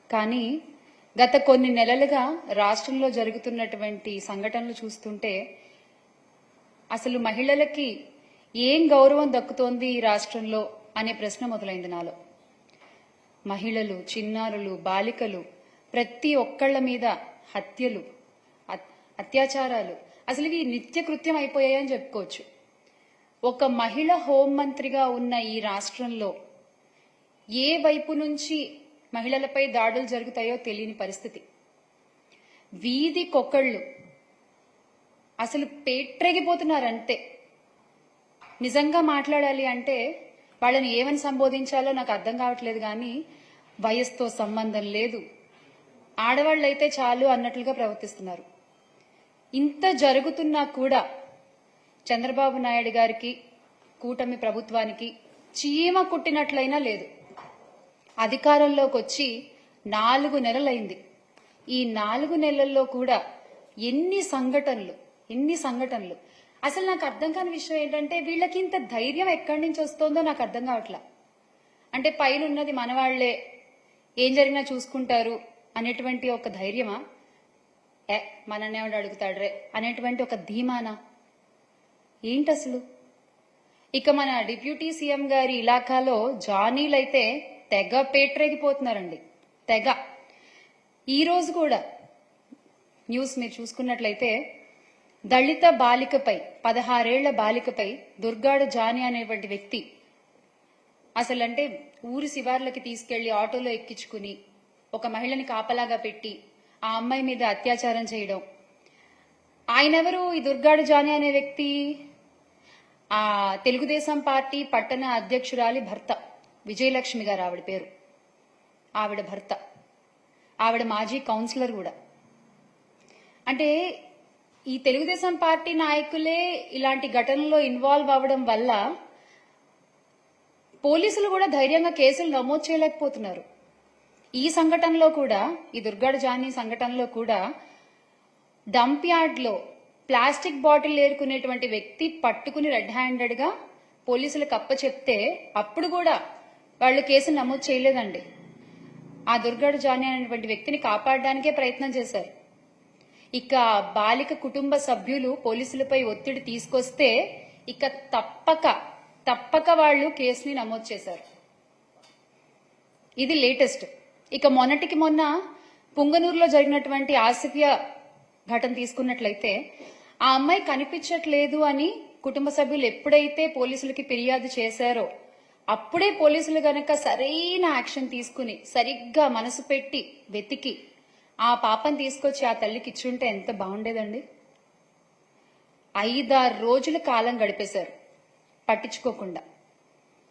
కానీ గత కొన్ని నెలలుగా రాష్ట్రంలో జరుగుతున్నటువంటి సంఘటనలు చూస్తుంటే అసలు మహిళలకి ఏం గౌరవం దక్కుతోంది ఈ రాష్ట్రంలో అనే ప్రశ్న మొదలైంది నాలో. మహిళలు, చిన్నారులు, బాలికలు ప్రతి ఒక్కళ్ల మీద హత్యలు, అత్యాచారాలు అసలు ఇవి నిత్యకృత్యం అయిపోయాయని చెప్పుకోవచ్చు. ఒక మహిళ హోంమంత్రిగా ఉన్న ఈ రాష్ట్రంలో ఏ వైపు నుంచి మహిళలపై దాడులు జరుగుతాయో తెలియని పరిస్థితి. వీధికొకళ్ళు అసలు పేట్రెగిపోతున్నారంతే. నిజంగా మాట్లాడాలి అంటే వాళ్ళని ఏమని సంబోధించాలో నాకు అర్థం కావట్లేదు. కానీ వయసుతో సంబంధం లేదు, ఆడవాళ్ళైతే చాలు అన్నట్లుగా ప్రవర్తిస్తున్నారు. ఇంత జరుగుతున్నా కూడా చంద్రబాబు నాయుడు గారికి, కూటమి ప్రభుత్వానికి చీమ కుట్టినట్లయినా లేదు. అధికారంలోకి వచ్చి 4 నెలలైంది. ఈ 4 నెలల్లో కూడా ఎన్ని సంఘటనలు. అసలు నాకు అర్థం కాని విషయం ఏంటంటే వీళ్ళకి ఇంత ధైర్యం ఎక్కడి నుంచి వస్తుందో నాకు అర్థం కావట్లా. అంటే పైన ఉన్నది మనవాళ్లే, ఏం జరిగినా చూసుకుంటారు అనేటువంటి ఒక ధైర్యమా, మనన్నేవాడు అడుగుతాడ్రే అనేటువంటి ఒక ధీమానా ఏంటి అసలు? ఇక మన డిప్యూటీ సీఎం గారి ఇలాకాలో జానీలైతే తెగ పేట్రేగిపోతున్నారండి, తెగ. ఈ రోజు కూడా న్యూస్ మీరు చూసుకున్నట్లయితే దళిత బాలికపై, 16 ఏళ్ల బాలికపై దుర్గాడ జానీ అనేటువంటి వ్యక్తి అసలంటే ఊరి శివార్లకి తీసుకెళ్లి ఆటోలో ఎక్కించుకుని ఒక మహిళని కాపలాగా పెట్టి ఆ అమ్మాయి మీద అత్యాచారం చేయడం. ఆయనెవరు? ఈ దుర్గాడ జానీ అనే వ్యక్తి ఆ తెలుగుదేశం పార్టీ పట్టణ అధ్యక్షురాలి భర్త, విజయలక్ష్మి గారు ఆవిడ పేరు. ఆవిడ భర్త, ఆవిడ మాజీ కౌన్సిలర్ కూడా. అంటే ఈ తెలుగుదేశం పార్టీ నాయకులే ఇలాంటి ఘటనలో ఇన్వాల్వ్ అవ్వడం వల్ల పోలీసులు కూడా ధైర్యంగా కేసులు నమోదు చేయలేకపోతున్నారు. ఈ సంఘటనలో కూడా, ఈ దుర్గాడ జానీ సంఘటనలో కూడా డంప్ యార్డ్ లో ప్లాస్టిక్ బాటిల్ ఏరుకునేటువంటి వ్యక్తి పట్టుకుని రెడ్ హ్యాండెడ్ గా పోలీసులకు అప్పచెప్తే అప్పుడు కూడా వాళ్ళు కేసులు నమోదు చేయలేదండి. ఆ దుర్గాడ జానీ అనేటువంటి వ్యక్తిని కాపాడడానికే ప్రయత్నం చేశారు. ఇక బాలిక కుటుంబ సభ్యులు పోలీసులపై ఒత్తిడి తీసుకొస్తే ఇక తప్పక వాళ్ళు కేసుని నమోదు చేశారు. ఇది లేటెస్ట్. ఇక మొన్నటికి మొన్న పుంగనూరులో జరిగినటువంటి ఆసిఫియా ఘటన తీసుకున్నట్లయితే ఆ అమ్మాయి కనిపించట్లేదు అని కుటుంబ సభ్యులు ఎప్పుడైతే పోలీసులకి ఫిర్యాదు చేశారో అప్పుడే పోలీసులు గనక సరైన యాక్షన్ తీసుకుని సరిగ్గా మనసు పెట్టి వెతికి ఆ పాపని తీసుకొచ్చి ఆ తల్లికి ఇచ్చుంటే ఎంత బాగుండేదండి. 5-6 రోజుల కాలం గడిపేశారు పట్టించుకోకుండా.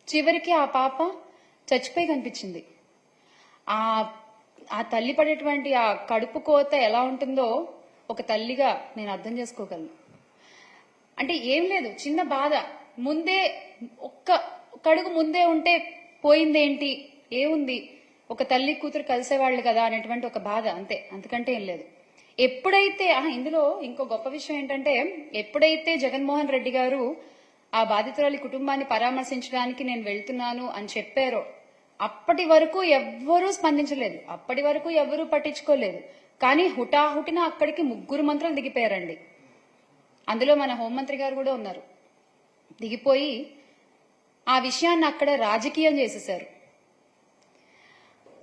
చివరికి ఆ పాప చచ్చిపోయి కనిపించింది. ఆ తల్లి పడేటువంటి ఆ కడుపు కోత ఎలా ఉంటుందో ఒక తల్లిగా నేను అర్థం చేసుకోగలను. అంటే ఏం లేదు, చిన్న బాధ, ముందే ఒక్క అడుగు ముందే ఉంటే పోయిందేంటి, ఏముంది, ఒక తల్లి కూతురు కలిసేవాళ్లు కదా అనేటువంటి ఒక బాధ, అంతే, అంతకంటే ఏం లేదు. ఎప్పుడైతే ఇందులో ఇంకో గొప్ప విషయం ఏంటంటే ఎప్పుడైతే జగన్మోహన్ రెడ్డి గారు ఆ బాధితురాలి కుటుంబాన్ని పరామర్శించడానికి నేను వెళ్తున్నాను అని చెప్పారో అప్పటి వరకు ఎవ్వరూ స్పందించలేదు, అప్పటి వరకు ఎవ్వరూ పట్టించుకోలేదు. కానీ హుటాహుటిన అక్కడికి 3 మంత్రులు దిగిపోయారండి. అందులో మన హోంమంత్రి గారు కూడా ఉన్నారు. దిగిపోయి ఆ విషయాన్ని అక్కడ రాజకీయం చేసేశారు.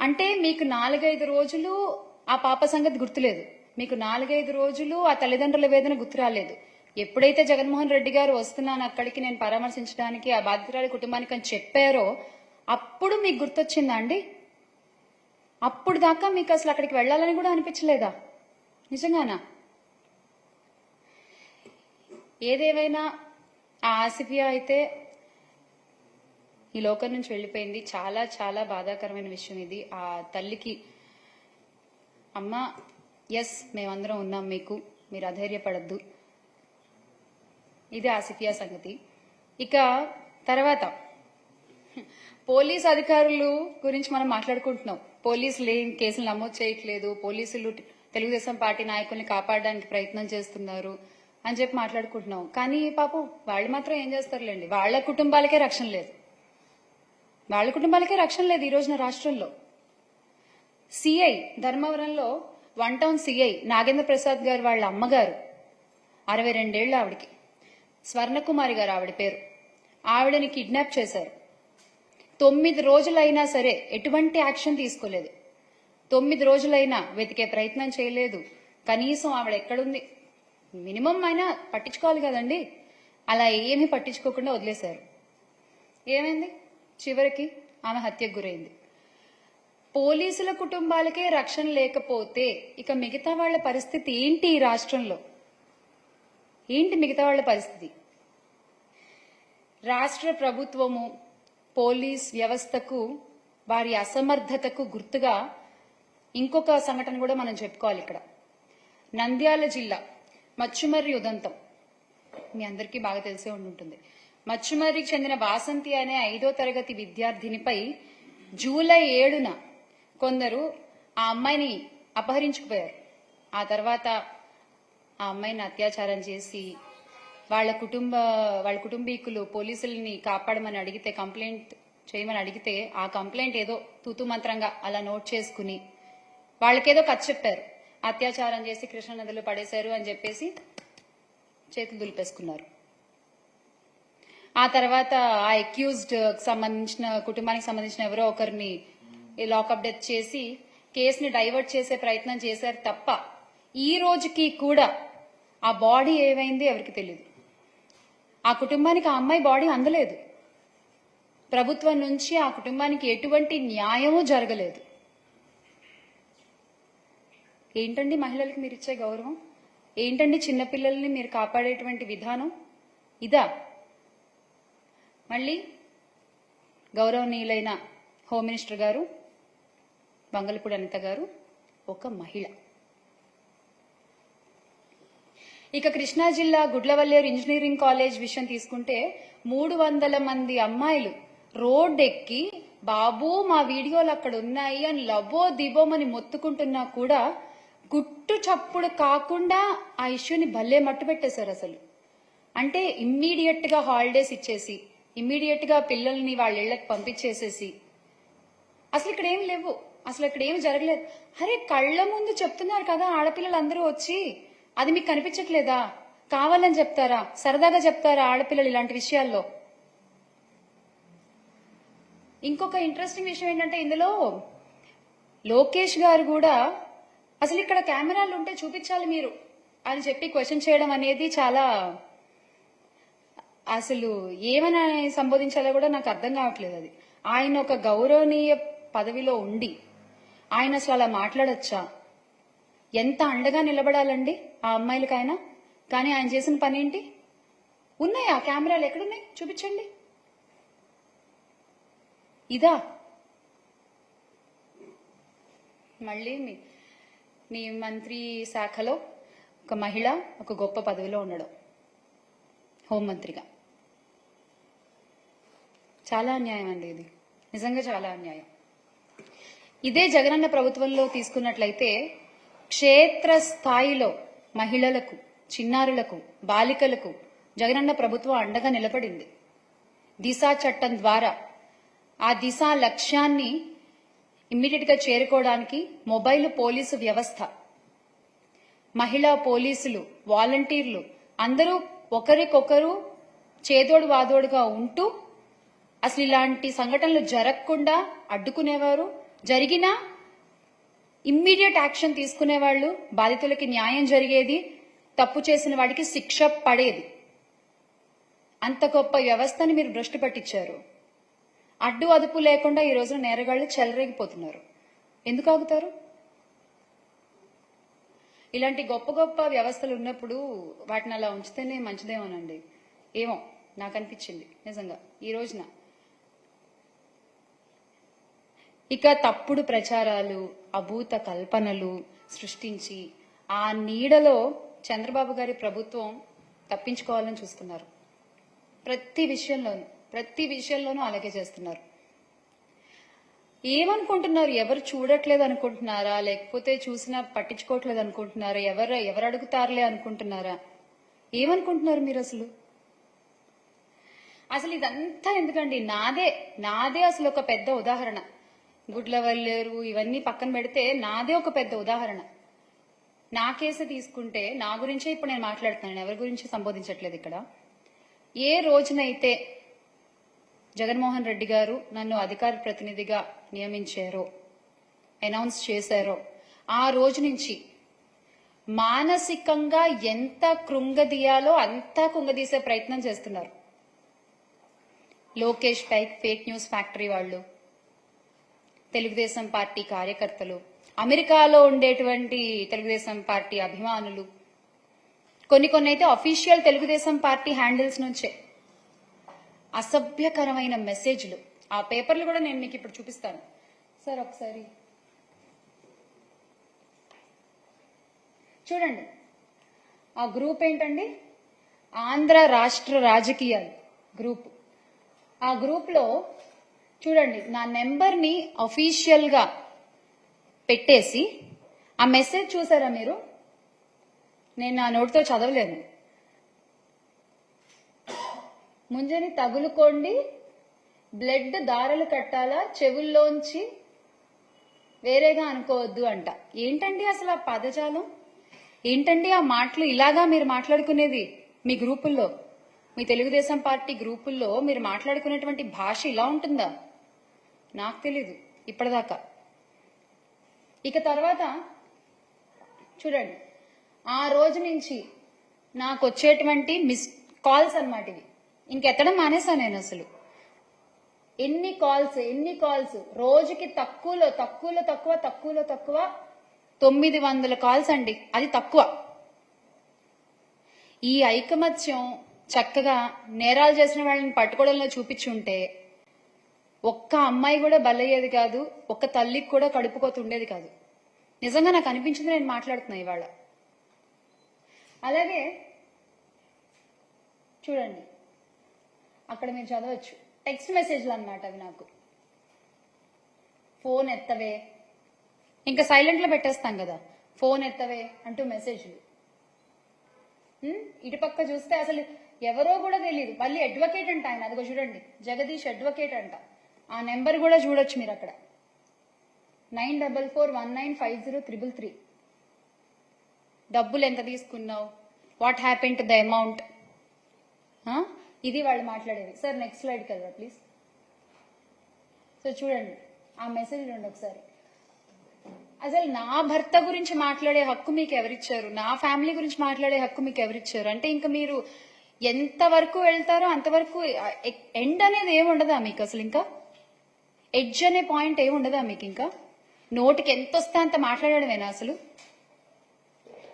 అంటే మీకు 4-5 రోజులు ఆ పాప సంగతి గుర్తులేదు, మీకు 4-5 రోజులు ఆ తల్లిదండ్రుల వేదన గుర్తు రాలేదు. ఎప్పుడైతే జగన్మోహన్ రెడ్డి గారు వస్తున్నాను అక్కడికి నేను పరామర్శించడానికి ఆ బాధితురాలి కుటుంబానికి అని చెప్పారో అప్పుడు మీకు గుర్తొచ్చిందా అండి? అప్పుడు దాకా మీకు అసలు అక్కడికి వెళ్లాలని కూడా అనిపించలేదా? నిజంగానా? ఏదేమైనా ఆ ఆసిఫియా అయితే ఈ లోకం నుంచి వెళ్లిపోయింది. చాలా చాలా బాధాకరమైన విషయం ఇది. ఆ తల్లికి అమ్మా, ఎస్ మేమందరం ఉన్నాం మీకు, మీరు అధైర్యపడద్దు. ఇది ఆసిఫియా సంగతి. ఇక తర్వాత పోలీస్ అధికారులు గురించి మనం మాట్లాడుకుంటున్నాం. పోలీసులు ఏం కేసులు నమోదు చేయట్లేదు, పోలీసులు తెలుగుదేశం పార్టీ నాయకుల్ని కాపాడడానికి ప్రయత్నం చేస్తున్నారు అని చెప్పి మాట్లాడుకుంటున్నాం. కానీ పాపం వాళ్ళు మాత్రం ఏం చేస్తారులేండి, వాళ్ళ కుటుంబాలకే రక్షణ లేదు, వాళ్ళ కుటుంబాలకే రక్షణ లేదు ఈ రోజున రాష్ట్రంలో. సిఐ ధర్మవరంలో 1 టౌన్ సిఐ నాగేంద్ర ప్రసాద్ గారు వాళ్ళ అమ్మగారు 62 ఏళ్ళు ఆవిడికి, స్వర్ణకుమారి గారు ఆవిడ పేరు. ఆవిడని కిడ్నాప్ చేశారు. 9 రోజులైనా సరే ఎటువంటి యాక్షన్ తీసుకోలేదు. 9 రోజులైనా వెతికే ప్రయత్నం చేయలేదు. కనీసం ఆవిడ ఎక్కడుంది మినిమం అయినా పట్టించుకోవాలి కదండి. అలా ఏమీ పట్టించుకోకుండా వదిలేశారు. ఏమైంది? చివరికి ఆమె హత్యకు గురైంది. పోలీసుల కుటుంబాలకే రక్షణ లేకపోతే ఇక మిగతా వాళ్ళ పరిస్థితి ఏంటి? ఈ రాష్ట్రంలో ఏంటి మిగతా వాళ్ళ పరిస్థితి? రాష్ట్ర ప్రభుత్వము పోలీస్ వ్యవస్థకు వారి అసమర్థతకు గుర్తుగా ఇంకొక సంఘటన కూడా మనం చెప్పుకోవాలి. ఇక్కడ నంద్యాల జిల్లా మచ్చుమర్రి ఉదంతం మీ అందరికీ బాగా తెలిసే ఉంటుంది. మచ్చుమర్రికి చెందిన వాసంతి అనే 5వ తరగతి విద్యార్థినిపై జూలై 7న కొందరు ఆ అమ్మాయిని అపహరించుకుపోయారు. ఆ తర్వాత ఆ అమ్మాయిని అత్యాచారం చేసి వాళ్ళ కుటుంబీకులు పోలీసుల్ని కాపాడమని అడిగితే, కంప్లైంట్ చేయమని అడిగితే ఆ కంప్లైంట్ ఏదో తూతు మంత్రంగా అలా నోట్ చేసుకుని వాళ్ళకేదో కథ చెప్పారు. అత్యాచారం చేసి కృష్ణానదిలో పడేశారు అని చెప్పేసి చేతులు దులిపేసుకున్నారు. ఆ తర్వాత ఆ అక్యూజ్డ్ సంబంధించిన కుటుంబానికి సంబంధించిన ఎవరో ఒకరిని లాకప్ డెత్ చేసి కేసుని డైవర్ట్ చేసే ప్రయత్నం చేశారు తప్ప ఈ రోజుకి కూడా ఆ బాడీ ఏమైంది ఎవరికి తెలియదు. ఆ కుటుంబానికి ఆ అమ్మాయి బాడీ అందలేదు. ప్రభుత్వం నుంచి ఆ కుటుంబానికి ఎటువంటి న్యాయమూ జరగలేదు. ఏంటండి మహిళలకు మీరు ఇచ్చే గౌరవం? ఏంటండి చిన్నపిల్లల్ని మీరు కాపాడేటువంటి విధానం? ఇదా? మళ్ళీ గౌరవనీయులైన హోమ్ మినిస్టర్ గారు బంగళపూడి అనిత గారు ఒక మహిళ. ఇక కృష్ణా జిల్లా గుడ్లవల్లేరు ఇంజనీరింగ్ కాలేజ్ విషయం తీసుకుంటే 300 మంది అమ్మాయిలు రోడ్డెక్కి బాబు మా వీడియోలు అక్కడ ఉన్నాయి అని లబో దిబోమని మొత్తుకుంటున్నా కూడా గుట్టు చప్పుడు కాకుండా ఆ ఇష్యూని భలే మట్టు పెట్టేశారు. అసలు అంటే ఇమ్మీడియట్ గా హాలిడేస్ ఇచ్చేసి ఇమ్మీడియట్ గా పిల్లల్ని వాళ్ళ ఇళ్లకు పంపించేసేసి అసలు ఇక్కడ ఏం లేవు, అసలు ఇక్కడ ఏమి జరగలేదు. అరే కళ్ళ ముందు చెప్తున్నారు కదా ఆడపిల్లలందరూ వచ్చి, అది మీకు కనిపించట్లేదా? కావాలని చెప్తారా? సరదాగా చెప్తారా ఆడపిల్లలు ఇలాంటి విషయాల్లో? ఇంకొక ఇంట్రెస్టింగ్ విషయం ఏంటంటే ఇందులో లోకేష్ గారు కూడా అసలు ఇక్కడ కెమెరాలు ఉంటే చూపించాలి మీరు అని చెప్పి క్వశ్చన్ చేయడం అనేది చాలా, అసలు ఏమని సంబోధించాలో కూడా నాకు అర్థం కావట్లేదు. అది ఆయన ఒక గౌరవనీయ పదవిలో ఉండి ఆయన అసలు అలా మాట్లాడచ్చా? ఎంత అండగా నిలబడాలండి ఆ అమ్మాయిలకైనా. కానీ ఆయన చేసిన పని ఏంటి? ఉన్నాయా కెమెరాలు? ఎక్కడున్నాయి? చూపించండి. ఇదా? మళ్ళీ మీ మంత్రి శాఖలో ఒక మహిళ ఒక గొప్ప పదవిలో ఉండడం, హోంమంత్రిగా. చాలా అన్యాయం అండి ఇది, నిజంగా చాలా అన్యాయం. ఇదే జగనన్న ప్రభుత్వంలో తీసుకున్నట్లయితే క్షేత్ర స్థాయిలో మహిళలకు, చిన్నారులకు, బాలికలకు జగనన్న ప్రభుత్వం అండగా నిలబడింది. దిశా చట్టం ద్వారా ఆ దిశా లక్ష్యాన్ని ఇమ్మీడియట్ గా చేరుకోవడానికి మొబైల్ పోలీసు వ్యవస్థ, మహిళా పోలీసులు, వాలంటీర్లు అందరూ ఒకరికొకరు చేదోడు వాదోడుగా ఉంటూ అసలు ఇలాంటి సంఘటనలు జరగకుండా అడ్డుకునేవారు. జరిగినా ఇమ్మీడియట్ యాక్షన్ తీసుకునేవాళ్లు. బాధితులకి న్యాయం జరిగేది, తప్పు చేసిన వాడికి శిక్ష పడేది. అంత గొప్ప వ్యవస్థని మీరు భ్రష్టు పట్టించారు. అడ్డు అదుపు లేకుండా ఈ రోజున నేరగాళ్లు చెలరేగిపోతున్నారు. ఎందుకు ఆగుతారు? ఇలాంటి గొప్ప గొప్ప వ్యవస్థలు ఉన్నప్పుడు వాటిని అలా ఉంచితేనే మంచిదేమోనండి. ఏమో నాకు అనిపించింది నిజంగా ఈ రోజున. ఇక తప్పుడు ప్రచారాలు, అభూత కల్పనలు సృష్టించి ఆ నీడలో చంద్రబాబు గారి ప్రభుత్వం తప్పించుకోవాలని చూస్తున్నారు. ప్రతి విషయంలోనూ అలాగే చేస్తున్నారు. ఏమనుకుంటున్నారు? ఎవరు చూడట్లేదు అనుకుంటున్నారా? లేకపోతే చూసినా పట్టించుకోవట్లేదు అనుకుంటున్నారా? ఎవరు అడుగుతారులే అనుకుంటున్నారా? ఏమనుకుంటున్నారు మీరు? అసలు ఇదంతా ఎందుకండి? నాదే అసలు ఒక పెద్ద ఉదాహరణ. గుడ్లవల్లేరు ఇవన్నీ పక్కన పెడితే నాదే ఒక పెద్ద ఉదాహరణ. నా కేసు తీసుకుంటే నా గురించే ఇప్పుడు నేను మాట్లాడుతున్నాను, ఎవరి గురించి సంబోధించట్లేదు ఇక్కడ. ఏ రోజునైతే జగన్మోహన్ రెడ్డి గారు నన్ను అధికార ప్రతినిధిగా నియమించారో, అనౌన్స్ చేశారో, ఆ రోజు నుంచి మానసికంగా ఎంత కృంగదీయాలో అంతా కుంగదీసే ప్రయత్నం చేస్తున్నారు. లోకేష్ ఫేక్ న్యూస్ ఫ్యాక్టరీ వాళ్ళు, తెలుగుదేశం పార్టీ కార్యకర్తలు, అమెరికాలో ఉండేటువంటి తెలుగుదేశం పార్టీ అభిమానులు, కొన్ని అయితే అఫీషియల్ తెలుగుదేశం పార్టీ హ్యాండిల్స్ నుంచే అసభ్యకరమైన మెసేజ్లు. ఆ పేపర్లు కూడా నేను మీకు ఇప్పుడు చూపిస్తాను సార్, ఒకసారి చూడండి. ఆ గ్రూప్ ఏంటండి? ఆంధ్ర రాష్ట్ర రాజకీయాలు గ్రూప్. ఆ గ్రూప్ లో చూడండి, నా నెంబర్ని అఫీషియల్ గా పెట్టేసి ఆ మెసేజ్ చూసారా మీరు? నేను నా నోటితో చదవలేను. ముంజని తగులుకోండి, బ్లడ్ దారలు కట్టాలా, చెవుల్లోంచి వేరేగా అనుకోవద్దు అంట. ఏంటండి అసలు ఆ పదజాలం? ఏంటండి ఆ మాటలు? ఇలాగా మీరు మాట్లాడుకునేది మీ గ్రూపుల్లో, మీ తెలుగుదేశం పార్టీ గ్రూపుల్లో మీరు మాట్లాడుకునేటువంటి భాష ఇలా ఉంటుందా? నాకు తెలీదు ఇప్పటిదాకా. ఇక తర్వాత చూడండి, ఆ రోజు నుంచి నాకు వచ్చేటువంటి మిస్ కాల్స్ అన్నమాట ఇవి. ఇంకెత్తడం మానేసా నేను అసలు. ఎన్ని కాల్స్ రోజుకి తక్కువలో తక్కువ 900 కాల్స్ అండి, అది తక్కువ. ఈ ఐకమత్యం చక్కగా నేరాలు చేసిన వాళ్ళని పట్టుకోవడంలో చూపించుంటే ఒక్క అమ్మాయి కూడా బలయ్యేది కాదు, ఒక్క తల్లికి కూడా కడుపుకోతుండేది కాదు. నిజంగా నాకు అనిపించింది, నేను మాట్లాడుతున్నా ఇవాళ. అలాగే చూడండి, అక్కడ మీరు చదవచ్చు టెక్స్ట్ మెసేజ్లు అన్నమాట అవి. నాకు ఫోన్ ఎత్తవే, ఇంకా సైలెంట్ లో పెట్టేస్తాం కదా, ఫోన్ ఎత్తవే అంటూ మెసేజ్లు. ఇటుపక్క చూస్తే అసలు ఎవరో కూడా తెలియదు. మళ్ళీ అడ్వకేట్ అంట ఆయన, అదిగో చూడండి, జగదీష్ అడ్వకేట్ అంట. ఆ నెంబర్ కూడా చూడొచ్చు మీరు అక్కడ, 9441950333. డబ్బులు ఎంత తీసుకున్నావు, what happen to the amount, ఇది వాళ్ళు మాట్లాడేది. సార్ నెక్స్ట్ స్లైడ్ కదా ప్లీజ్. సో చూడండి ఆ మెసేజ్ రండి ఒకసారి. అసలు నా భర్త గురించి మాట్లాడే హక్కు మీకు ఎవరిచ్చారు? నా ఫ్యామిలీ గురించి మాట్లాడే హక్కు మీకు ఎవరిచ్చారు? అంటే ఇంకా మీరు ఎంత వరకు వెళ్తారో అంతవరకు, ఎండ్ అనేది ఏముండదా మీకు అసలు? ఇంకా ఎడ్జ్ అనే పాయింట్ ఏముండదా మీకు? ఇంకా నోటికి ఎంత వస్తే అంత మాట్లాడడమేనా అసలు?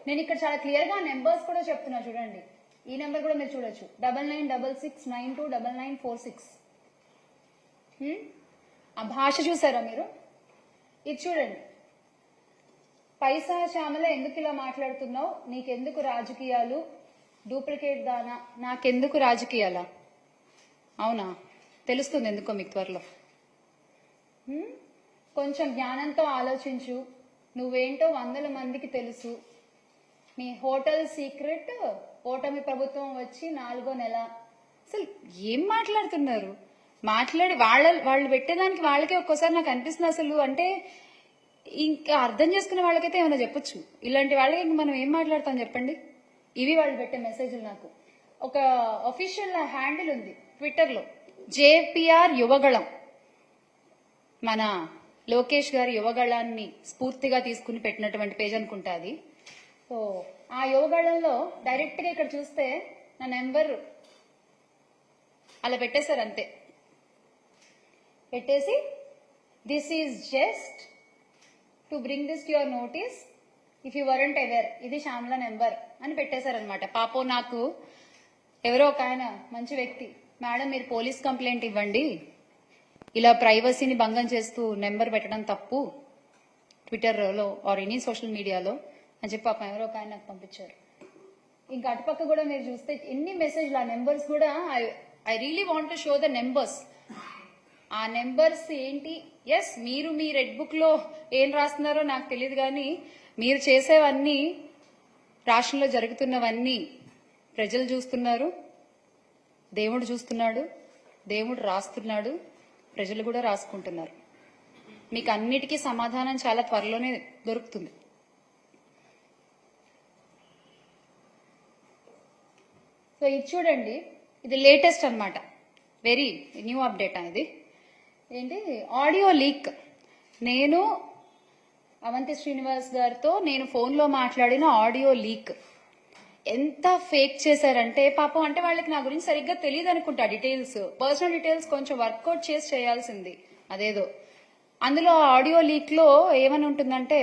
నేను ఇక్కడ చాలా క్లియర్ గా నెంబర్స్ కూడా చెప్తున్నా చూడండి. ఈ నెంబర్ కూడా మీరు చూడొచ్చు, 9966929946. ఆ భాష చూసారా మీరు? ఇది చూడండి, పైసా శ్యామల ఎందుకు ఇలా మాట్లాడుతున్నావు, నీకెందుకు రాజకీయాలు, డూప్లికేట్ దానా, నాకెందుకు రాజకీయాలా? అవునా, తెలుస్తుంది ఎందుకో మీకు త్వరలో. కొంచెం జ్ఞానంతో ఆలోచించు, నువ్వేంటో 100 మందికి తెలుసు. నీ హోటల్ సీక్రెట్, ఓటమి ప్రభుత్వం వచ్చి 4వ నెల. అసలు ఏం మాట్లాడుతున్నారు? మాట్లాడి వాళ్ళు పెట్టేదానికి వాళ్ళకే ఒక్కోసారి నాకు అనిపిస్తుంది అసలు. అంటే ఇంకా అర్థం చేసుకునే వాళ్ళకైతే ఏమైనా చెప్పొచ్చు, ఇలాంటి వాళ్ళకి ఇంక మనం ఏం మాట్లాడతాం చెప్పండి? ఇవి వాళ్ళు పెట్టే మెసేజ్లు. నాకు ఒక అఫీషియల్ హ్యాండిల్ ఉంది ట్విట్టర్ లో, జేపీఆర్ యువగళం. మన లోకేష్ గారి యువగళాన్ని స్ఫూర్తిగా తీసుకుని పెట్టినటువంటి పేజ్ అనుకుంటా అది. సో ఆ యువగళంలో డైరెక్ట్ గా ఇక్కడ చూస్తే నా నెంబర్ అలా పెట్టేశారు అంతే. పెట్టేసి this is just to bring this to your notice if you weren't aware, ఇది శ్యామల నెంబర్ అని పెట్టేశారనమాట. పాపం నాకు ఎవరో ఒక ఆయన మంచి వ్యక్తి, మేడం మీరు పోలీస్ కంప్లైంట్ ఇవ్వండి, ఇలా ప్రైవసీని భంగం చేస్తూ నెంబర్ పెట్టడం తప్పు ట్విట్టర్లో ఆర్ ఎనీ సోషల్ మీడియాలో అని చెప్పి పాపం ఎవరో ఒక ఆయన నాకు పంపించారు. ఇంకా అటుపక్క కూడా మీరు చూస్తే ఎన్ని మెసేజ్లు, ఆ నెంబర్స్ కూడా I really want to show the numbers. ఆ నెంబర్స్ ఏంటి? ఎస్, మీరు మీ రెడ్ బుక్ లో ఏం రాస్తున్నారో నాకు తెలియదు, కానీ మీరు చేసేవన్నీ, రాష్ట్రంలో జరుగుతున్నవన్నీ ప్రజలు చూస్తున్నారు, దేవుడు చూస్తున్నాడు, దేవుడు రాస్తున్నాడు, ప్రజలు కూడా రాసుకుంటున్నారు. మీకు అన్నిటికీ సమాధానం చాలా త్వరలోనే దొరుకుతుంది. సో ఇది చూడండి, ఇది లేటెస్ట్ అన్నమాట, వెరీ న్యూ అప్డేట్ అనేది. ఏంటి ఆడియో లీక్. నేను అవంతి శ్రీనివాస్ గారితో నేను ఫోన్లో మాట్లాడిన ఆడియో లీక్ ఎంత ఫేక్ చేశారంటే పాపం, అంటే వాళ్ళకి నా గురించి సరిగ్గా తెలియదు అనుకుంటా, డీటెయిల్స్, పర్సనల్ డీటెయిల్స్ కొంచెం వర్కౌట్ చేసి చేయాల్సింది అదేదో. అందులో ఆడియో లీక్ లో ఏమని ఉంటుందంటే,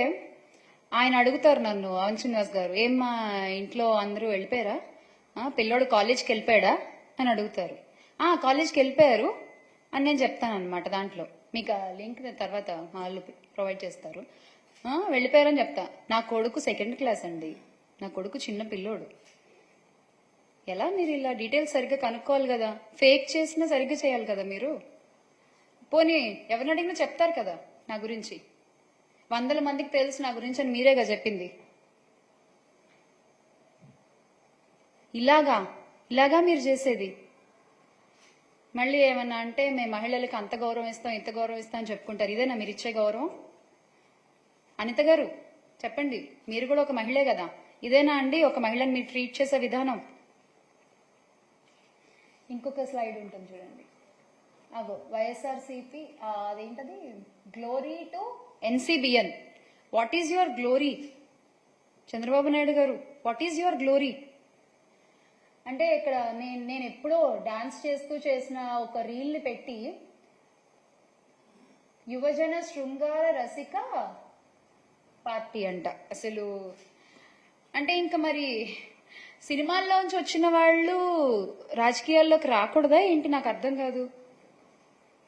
ఆయన అడుగుతారు నన్ను, అవంతి శ్రీనివాస్ గారు, ఏమ్మా ఇంట్లో అందరూ వెళ్ళిపోయారా, పిల్లోడు కాలేజ్కి వెళ్ళిపోయాడా అని అడుగుతారు. కాలేజ్కి వెళ్ళిపోయారు అని నేను చెప్తాను అనమాట. దాంట్లో మీకు ఆ లింక్ తర్వాత వాళ్ళు ప్రొవైడ్ చేస్తారు. వెళ్ళిపోయారని చెప్తా. నా కొడుకు 2nd క్లాస్ అండి, నా కొడుకు చిన్న పిల్లోడు. ఎలా మీరు ఇలా డీటెయిల్స్ సరిగ్గా కనుక్కోవాలి కదా, ఫేక్ చేసినా సరిగ్గా చేయాలి కదా మీరు. పోనీ ఎవరిని అడిగినా చెప్తారు కదా నా గురించి, 100 మందికి తెలుసు నా గురించి అని మీరేగా చెప్పింది. ఇలాగా మీరు చేసేది. మళ్ళీ ఏమన్నా అంటే మేము మహిళలకు అంత గౌరవం ఇస్తాం, ఇంత గౌరవం ఇస్తాం అని చెప్పుకుంటారు. ఇదేనా మీరు ఇచ్చే గౌరవం? అనిత గారు చెప్పండి, మీరు కూడా ఒక మహిళే కదా, ఇదేనా అండి ఒక మహిళని మీరు ట్రీట్ చేసే విధానం? ఇంకొక స్లైడ్ ఉంటుంది చూడండి, అగో వైఎస్ఆర్సీపీ అదేంటది, glory to ఎన్సీబిఎన్. What is your glory? Chandrababu Naidu గారు, వాట్ ఈజ్ యువర్ గ్లోరీ? అంటే ఇక్కడ నేను ఎప్పుడో డాన్స్ చేస్తూ చేసిన ఒక రీల్ ని పెట్టి యువజన శృంగార రసిక పార్టీ అంట. అసలు అంటే ఇంకా మరి సినిమాల్లోంచి వచ్చిన వాళ్ళు రాజకీయాల్లోకి రాకూడదా ఏంటి? నాకు అర్థం కాదు,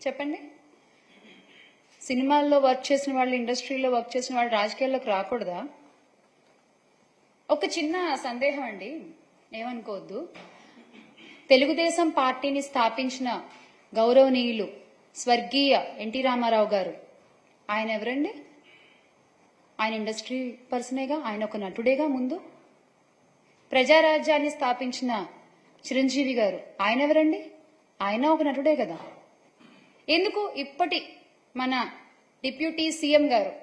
చెప్పండి. సినిమాల్లో వర్క్ చేసిన వాళ్ళు, ఇండస్ట్రీలో వర్క్ చేసిన వాళ్ళు రాజకీయాల్లోకి రాకూడదా? ఒక చిన్న సందేహం అండి, ఏమనుకోవద్దు. తెలుగుదేశం పార్టీని స్థాపించిన గౌరవనీయులు స్వర్గీయ ఎన్టీ రామారావు గారు, ఆయన ఎవరండి? ఆయన ఇండస్ట్రీ పర్సనేగా, ఆయన ఒక నటుడేగా. ముందు ప్రజారాజ్యాన్ని స్థాపించిన చిరంజీవి గారు, ఆయన ఎవరండి? ఆయన ఒక నటుడే కదా. ఎందుకు ఇప్పటి మన డిప్యూటీ సీఎం గారు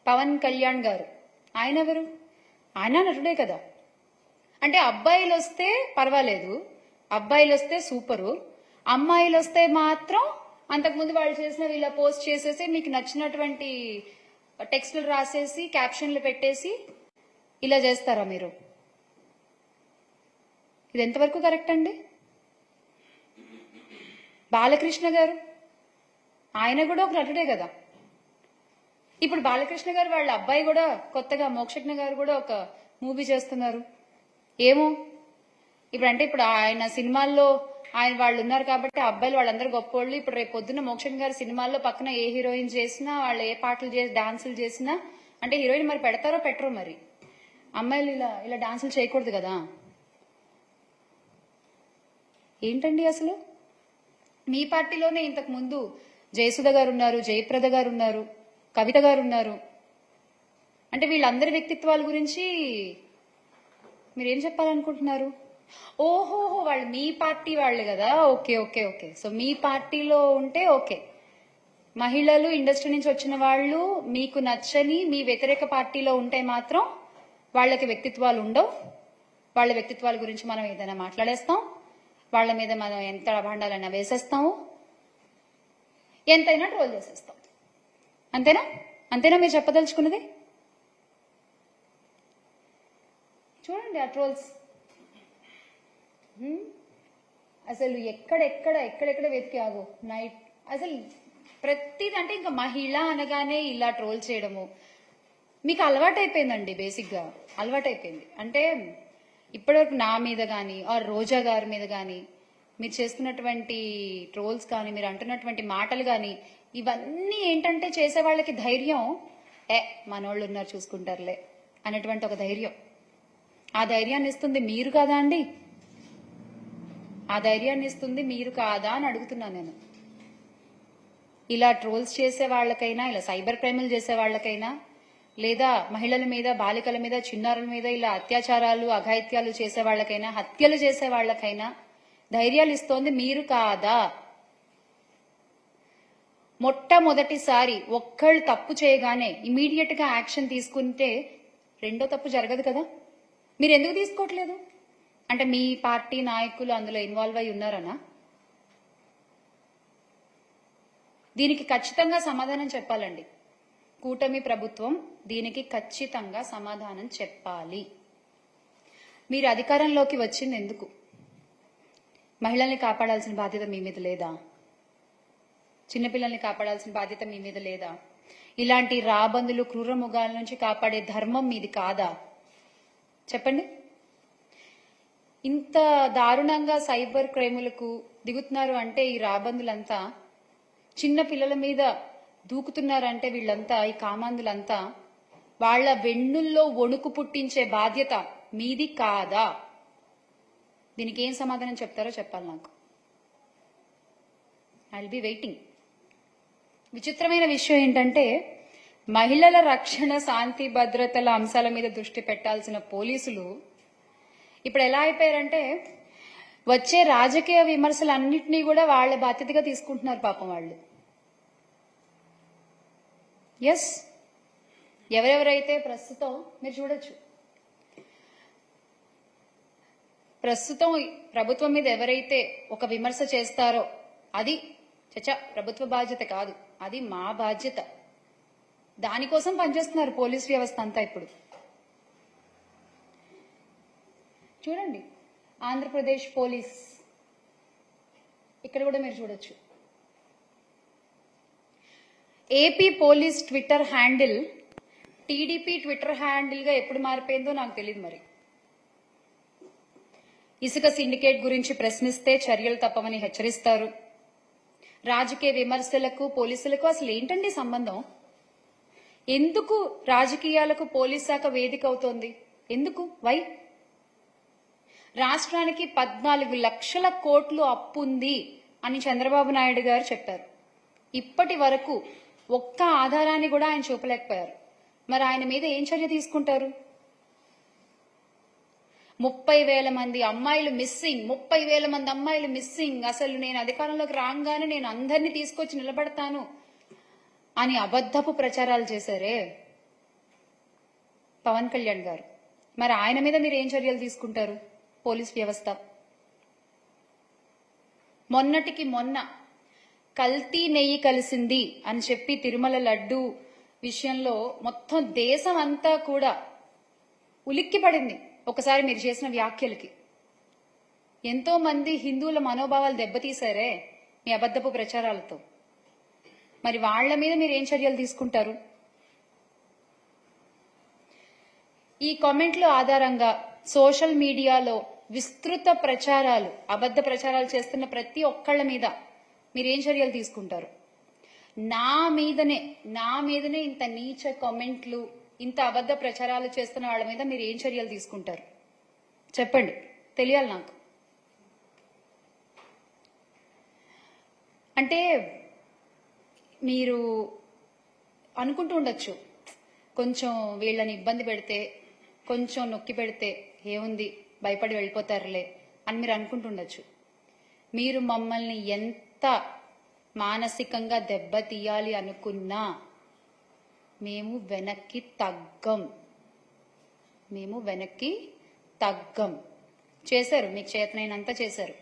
పవన్ కళ్యాణ్ గారు, ఆయన ఎవరు? ఆయన నటుడే కదా. అంటే అబ్బాయిలు వస్తే పర్వాలేదు, అబ్బాయిలు వస్తే సూపరు, అమ్మాయిలు వస్తే మాత్రం అంతకుముందు వాళ్ళు చేసిన ఇలా పోస్ట్ చేసేసి మీకు నచ్చినటువంటి టెక్స్టులు రాసేసి క్యాప్షన్లు పెట్టేసి ఇలా చేస్తారా మీరు? ఇది ఎంతవరకు కరెక్ట్ అండి? బాలకృష్ణ గారు, ఆయన కూడా ఒక నటుడే కదా. ఇప్పుడు బాలకృష్ణ గారు వాళ్ళ అబ్బాయి కూడా కొత్తగా మోక్షజ్ఞ గారు కూడా ఒక మూవీ చేస్తున్నారు. ఏమో ఇప్పుడు అంటే ఇప్పుడు ఆయన సినిమాల్లో ఆయన వాళ్ళు ఉన్నారు కాబట్టి అబ్బాయిలు వాళ్ళందరూ గొప్పోళ్ళు. ఇప్పుడు రేపు పొద్దున్న మోక్షజ్ఞ గారి సినిమాల్లో పక్కన ఏ హీరోయిన్ చేసినా, వాళ్ళు ఏ పాటలు చేసి డాన్సులు చేసినా అంటే హీరోయిన్ మరి పెడతారో పెట్టరో. మరి అమ్మాయిలు ఇలా డాన్సులు చేయకూడదు కదా. ఏంటండి అసలు? మీ పార్టీలోనే ఇంతకు ముందు జయసుధ గారు ఉన్నారు, జయప్రద గారు ఉన్నారు, కవిత గారు ఉన్నారు. అంటే వీళ్ళందరి వ్యక్తిత్వాల గురించి మీరేం చెప్పాలనుకుంటున్నారు? ఓహో, వాళ్ళు మీ పార్టీ వాళ్ళు కదా. Okay okay okay. సో మీ పార్టీలో ఉంటే ఓకే. మహిళలు, ఇండస్ట్రీ నుంచి వచ్చిన వాళ్ళు మీకు నచ్చని మీ వ్యతిరేక పార్టీలో ఉంటే మాత్రం వాళ్ళకి వ్యక్తిత్వాలు ఉండవు. వాళ్ళ వ్యక్తిత్వాల గురించి మనం ఏదైనా మాట్లాడేస్తాం, వాళ్ళ మీద మనం ఎంత అభాండాలైనా వేసేస్తాము, ఎంతైనా ట్రోల్ చేసేస్తాం. అంతేనా మీరు చెప్పదలుచుకున్నది? చూడండి ఆ ట్రోల్స్ అసలు ఎక్కడెక్కడ వెతికావు నైట్. అసలు ప్రతిది అంటే ఇంకా మహిళ అనగానే ఇలా ట్రోల్ చేయడము మీకు అలవాటైపోయిందండి. బేసిక్గా అలవాటైపోయింది. అంటే ఇప్పటివరకు నా మీద కానీ ఆర్ రోజా గారి మీద కానీ మీరు చేస్తున్నటువంటి ట్రోల్స్ కానీ, మీరు అంటున్నటువంటి మాటలు కానీ, ఇవన్నీ ఏంటంటే చేసే వాళ్ళకి ధైర్యం, మనోళ్ళు ఉన్నారు చూసుకుంటారులే అనేటువంటి ఒక ధైర్యం. ఆ ధైర్యాన్ని ఇస్తుంది మీరు కాదా అండి? ఆ ధైర్యాన్ని ఇస్తుంది మీరు కాదా అని అడుగుతున్నా నేను. ఇలా ట్రోల్స్ చేసే వాళ్ళకైనా, ఇలా సైబర్ క్రైమ్లు చేసే వాళ్ళకైనా, లేదా మహిళల మీద, బాలికల మీద, చిన్నారుల మీద ఇలా అత్యాచారాలు, అఘాయిత్యాలు చేసే వాళ్ళకైనా, హత్యలు చేసే వాళ్ళకైనా ధైర్యాలు ఇస్తోంది మీరు కాదా? మొట్టమొదటిసారి ఒక్కళ్ళు తప్పు చేయగానే ఇమీడియట్ గా యాక్షన్ తీసుకుంటే రెండో తప్పు జరగదు కదా. మీరు ఎందుకు తీసుకోవట్లేదు? అంటే మీ పార్టీ నాయకులు అందులో ఇన్వాల్వ్ అయి ఉన్నారనా? దీనికి ఖచ్చితంగా సమాధానం చెప్పాలండి. కూటమి ప్రభుత్వం దీనికి ఖచ్చితంగా సమాధానం చెప్పాలి. మీరు అధికారంలోకి వచ్చింది ఎందుకు? మహిళల్ని కాపాడాల్సిన బాధ్యత మీ మీద లేదా? చిన్నపిల్లల్ని కాపాడాల్సిన బాధ్యత మీ మీద లేదా? ఇలాంటి రాబందులు క్రూరముగాల నుంచి కాపాడే ధర్మం మీది కాదా? చెప్పండి. ఇంత దారుణంగా సైబర్ క్రైములకు దిగుతున్నారు అంటే ఈ రాబందులంతా, చిన్న పిల్లల మీద దూకుతున్నారంటే వీళ్ళంతా, ఈ కామాందులంతా వాళ్ల వెన్నుల్లో వణుకు పుట్టించే బాధ్యత మీది కాదా? దీనికి ఏం సమాధానం చెప్తారో చెప్పాలి నాకు. I will be waiting. విచిత్రమైన విషయం ఏంటంటే, మహిళల రక్షణ, శాంతి భద్రతల అంశాల మీద దృష్టి పెట్టాల్సిన పోలీసులు ఇప్పుడు ఎలా అయిపోయారంటే, వచ్చే రాజకీయ విమర్శలన్నింటినీ కూడా వాళ్ళ బాధ్యతగా తీసుకుంటున్నారు పాపం వాళ్ళు. ఎస్, ఎవరెవరైతే ప్రస్తుతం మీరు చూడొచ్చు, ప్రస్తుతం ప్రభుత్వం మీద ఎవరైతే ఒక విమర్శ చేస్తారో అది ప్రభుత్వ బాధ్యత కాదు, అది మా బాధ్యత. దానికోసం పనిచేస్తున్నారు పోలీస్ వ్యవస్థ అంతా. ఇప్పుడు చూడండి, ఆంధ్రప్రదేశ్ పోలీస్ ఇక్కడ కూడా మీరు చూడొచ్చు. AP police Twitter handle TDP Twitter handle గా ఎప్పుడు మారిపోయిందో నాకు తెలియదు. మరి ఇసుక సిండికేట్ గురించి ప్రశ్నిస్తే చర్యలు తప్పవని హెచ్చరిస్తారు. రాజకీయ విమర్శలకు పోలీసులకు అసలు ఏంటండి సంబంధం? ఎందుకు రాజకీయాలకు పోలీస్ శాఖ వేదిక అవుతోంది? ఎందుకు? వై? రాష్ట్రానికి 14 లక్షల కోట్లు అప్పు ఉంది అని చంద్రబాబు నాయుడు గారు చెప్పారు. ఇప్పటి వరకు ఒక్క ఆధారాన్ని కూడా ఆయన చూపలేకపోయారు. మరి ఆయన మీద ఏం చర్య తీసుకుంటారు? 30,000 మంది అమ్మాయిలు మిస్సింగ్, 30,000 మంది అమ్మాయిలు మిస్సింగ్. అసలు నేను అధికారంలోకి రాగానే నేను అందరినీ తీసుకొచ్చి నిలబడతాను అని అబద్ధపు ప్రచారాలు చేశారే పవన్ కళ్యాణ్ గారు. మరి ఆయన మీద మీరు ఏం చర్యలు తీసుకుంటారు? పోలీస్ వ్యవస్థ మొన్నటికి మొన్న కల్తీ నెయ్యి కలిసింది అని చెప్పి తిరుమల లడ్డు విషయంలో మొత్తం దేశం అంతా కూడా ఉలిక్కి పడింది ఒకసారి మీరు చేసిన వ్యాఖ్యలకి. ఎంతో మంది హిందువుల మనోభావాలు దెబ్బతీశారే మీ అబద్ధపు ప్రచారాలతో. మరి వాళ్ల మీద మీరు ఏం చర్యలు తీసుకుంటారు? ఈ కామెంట్ల ఆధారంగా సోషల్ మీడియాలో విస్తృత ప్రచారాలు, అబద్ధ ప్రచారాలు చేస్తున్న ప్రతి ఒక్కళ్ళ మీద మీరేం చర్యలు తీసుకుంటారు? నా మీదనే ఇంత నీచ కామెంట్లు, ఇంత అబద్ధ ప్రచారాలు చేస్తున్న వాళ్ళ మీద మీరు ఏం చర్యలు తీసుకుంటారు? చెప్పండి, తెలియాలి నాకు. అంటే మీరు అనుకుంటూ ఉండొచ్చు, కొంచెం వీళ్ళని ఇబ్బంది పెడితే, కొంచెం నొక్కి పెడితే ఏముంది, భయపడి వెళ్ళిపోతారులే అని మీరు అనుకుంటుండొచ్చు. మీరు మమ్మల్ని ఎంత మానసికంగా దెబ్బతీయాలి అనుకున్నా మేము వెనక్కి తగ్గం. చేశారు, మీకు చేతనైనంత చేశారు.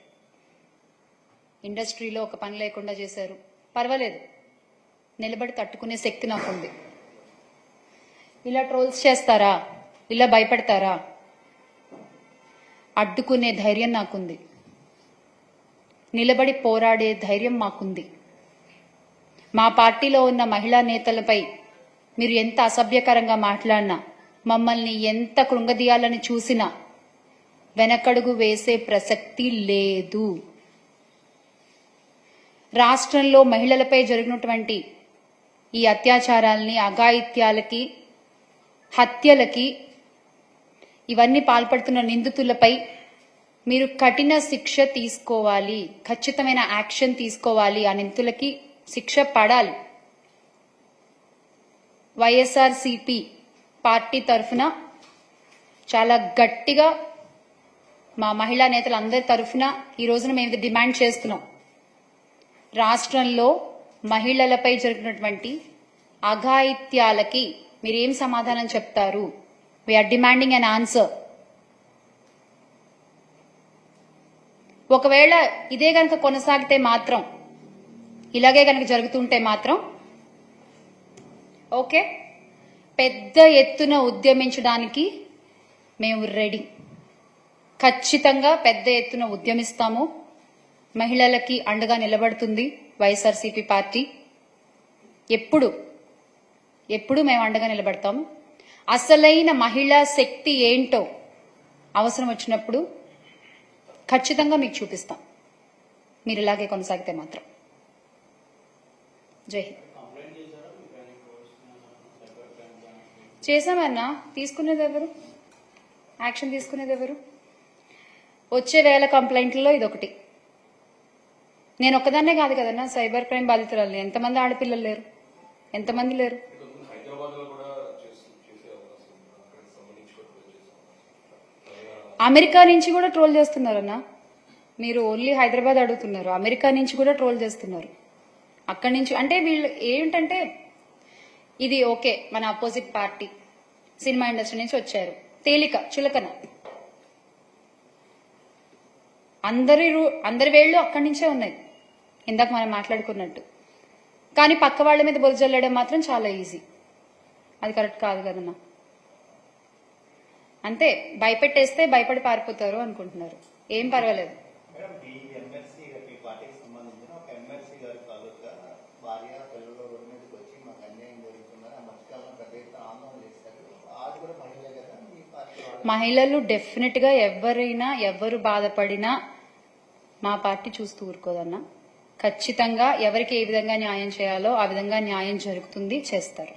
ఇండస్ట్రీలో ఒక పని లేకుండా చేశారు, పర్వాలేదు, నిలబడి తట్టుకునే శక్తి నాకుంది. ఇలా ట్రోల్స్ చేస్తారా, ఇలా భయపడతారా, అడ్డుకునే ధైర్యం నాకుంది, నిలబడి పోరాడే ధైర్యం మాకుంది. మా పార్టీలో ఉన్న మహిళా నేతలపై మీరు ఎంత అసభ్యకరంగా మాట్లాడినా, మమ్మల్ని ఎంత కృంగదీయాలని చూసినా వెనకడుగు వేసే ప్రసక్తి లేదు. రాష్ట్రంలో మహిళలపై జరిగినటువంటి ఈ అత్యాచారాల్ని, అఘాయిత్యాలకి, హత్యలకి, ఇవన్నీ పాల్పడుతున్న నిందితులపై మీరు కఠిన శిక్ష తీసుకోవాలి, ఖచ్చితమైన యాక్షన్ తీసుకోవాలి. ఆ నిందితులకి శిక్ష పడాలి. వైఎస్ఆర్సీపీ పార్టీ తరఫున చాలా గట్టిగా మా మహిళా నేతలందరి తరఫున ఈ రోజున మేము డిమాండ్ చేస్తున్నాం. రాష్ట్రంలో మహిళలపై జరిగినటువంటి అఘాయిత్యాలకి మీరేం సమాధానం చెప్తారు? We are demanding an answer. ఒకవేళ ఇదే గనక కొనసాగితే మాత్రం, ఇలాగే గనక జరుగుతుంటే మాత్రం ఓకే, పెద్ద ఎత్తున ఉద్యమించడానికి మేము రెడీ. ఖచ్చితంగా పెద్ద ఎత్తున ఉద్యమిస్తాము. మహిళలకి అండగా నిలబడుతుంది వైఎస్ఆర్సీపీ పార్టీ. ఎప్పుడు మేము అండగా నిలబడతాము. అసలైన మహిళా శక్తి ఏంటో అవసరం వచ్చినప్పుడు ఖచ్చితంగా మీకు చూపిస్తాం, మీరు ఇలాగే కొనసాగితే మాత్రం. జై హింద్. చేశామన్నా, తీసుకునేది ఎవరు? యాక్షన్ తీసుకునేది ఎవరు? వచ్చే 1000 కంప్లైంట్లలో ఇదొకటి. నేను ఒక్కదాన్నే కాదు కదన్నా సైబర్ క్రైమ్ బాధితురాలు. ఎంతమంది ఆడపిల్లలు లేరు? ఎంతమంది లేరు? అమెరికా నుంచి కూడా ట్రోల్ చేస్తున్నారన్నా. మీరు ఓన్లీ హైదరాబాద్ అడుగుతున్నారు, అమెరికా నుంచి కూడా ట్రోల్ చేస్తున్నారు. అక్కడి నుంచి అంటే వీళ్ళు ఏంటంటే, ఇది ఓకే మన అపోజిట్ పార్టీ సినిమా ఇండస్ట్రీ నుంచి వచ్చారు, తేలిక చులకన, అందరి వేళ్ళు అక్కడి నుంచే ఉన్నాయి ఇందాక మనం మాట్లాడుకున్నట్టు. కానీ పక్క వాళ్ళ మీద బొజ్జు జల్లడం మాత్రం చాలా ఈజీ. అది కరెక్ట్ కాదు కదన్నా. అంతే, భయపెట్టేస్తే భయపడి పారిపోతారు అనుకుంటున్నారు. ఏం పర్వాలేదు. మహిళలు డెఫినెట్ గా ఎవరు బాధపడినా మా పార్టీ చూస్తూ ఊరుకోదన్నా. ఖచ్చితంగా ఎవరికి ఏ విధంగా న్యాయం చేయాలో ఆ విధంగా న్యాయం జరుగుతుంది, చేస్తారు.